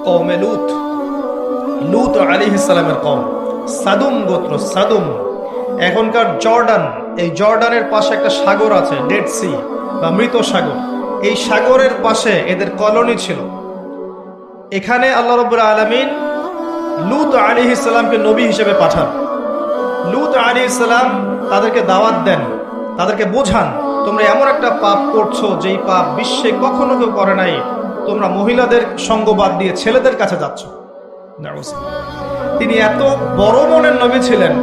কওমে লূত, লূত আলাইহিস সালামের কওম, সাদুম গোত্র, সাদুম। এখনকার জর্ডান, এই জর্ডানের পাশে একটা সাগর আছে, ডেড সি বা মৃত সাগর। এই সাগরের পাশে এদের কলোনি ছিল। এখানে আল্লাহ রাব্বুল আলামিন লূত আলাইহিস সালামকে নবী হিসেবে পাঠান। লূত আলাইহিস সালাম তাদেরকে দাওয়াত দেন, তাদেরকে বোঝান, তোমরা এমন একটা পাপ করছো যেই পাপ বিশ্বে কখনো কেউ করে নাই। তোমরা মহিলাদের সঙ্গ বাদ দিয়ে ছেলেদের কাছে যাচ্ছ। তিনি এত বড় মনের নবী ছিলেন,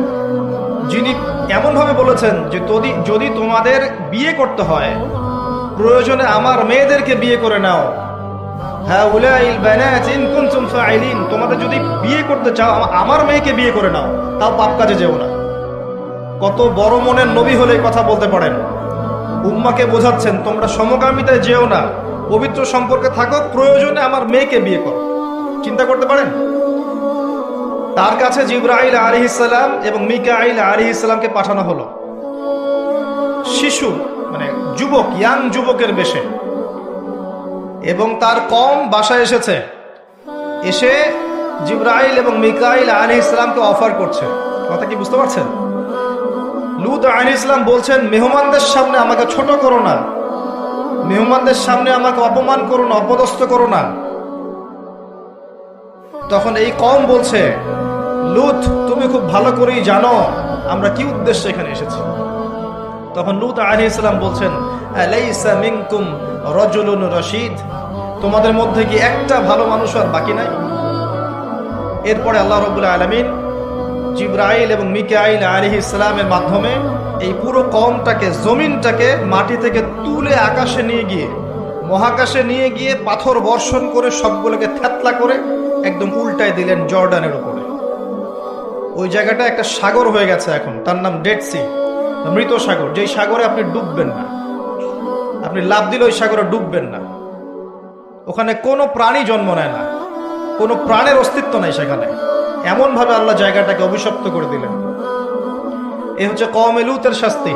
যিনি এমনভাবে বলেছেন যে যদি তোমাদের বিয়ে করতে হয়, প্রয়োজনে আমার মেয়েদেরকে বিয়ে করে নাও। হ্যাঁ, উলাইল বানাত ইন কুনতুম ফাইলিন, তোমাদের যদি বিয়ে করতে চাও আমার মেয়েকে বিয়ে করে নাও, তাও পাপ কাজে যেও না। কত বড় মনের নবী হলে কথা বলতে পারেন। উম্মাকে বোঝাচ্ছেন তোমরা সমকামিতায় যেও না, পবিত্র সম্পর্কে থাকো, প্রয়োজনে আমার মেয়েকে বিয়ে করো। চিন্তা করতে পারেন? তার কাছে জিবরাইল আলাইহিস সালাম এবং মিকাইল আলাইহিস সালামকে পাঠানো হলো শিশু, মানে যুবক, ইয়াং যুবকের বেশে, এবং তার কম বাসায় এসেছে। এসে জিবরাইল এবং মিকাইল আলাইহিস সালামকে অফার করছে। কথা কি বুঝতে পারছেন? লূত আলাইহিস সালাম বলছেন, মেহমানদের সামনে আমাকে ছোট করো না, মেহমানদের সামনে আমাকে অপমান করো না, অপদস্থ করো না। তখন এই কওম বলছে, লূত তুমি খুব ভালো করেই জানো আমরা কি উদ্দেশ্যে এখানে এসেছি। তখন লূত আলাইহিস সালাম বলছেন, আলাইসা মিনকুম রাজুলুন রশীদ, তোমাদের মধ্যে কি একটা ভালো মানুষ আর বাকি নাই? এরপরে আল্লাহ রাব্বুল আলামিন জিবরাইল এবং মিকাইল আলাইহিস সালামের মাধ্যমে এই পুরো কওমটাকে, জমিনটাকে মাটি থেকে তুলে আকাশে নিয়ে গিয়ে, মহাকাশে নিয়ে গিয়ে পাথর বর্ষণ করে সবগুলোকে থেতলা করে একদম উল্টায় দিলেন জর্ডানের উপরে। ওই জায়গাটা একটা সাগর হয়ে গেছে এখন, তার নাম ডেড সি, মৃত সাগর। যেই সাগরে আপনি ডুববেন না, আপনি লাফ দিলে ওই সাগরে ডুববেন না। ওখানে কোনো প্রাণী জন্ম নেয় না, কোনো প্রাণের অস্তিত্ব নাই সেখানে। এমন ভাবে আল্লাহ জায়গাটাকে অভিশপ্ত করে দিলেন। এ হচ্ছে কওমে লূতের শাস্তি।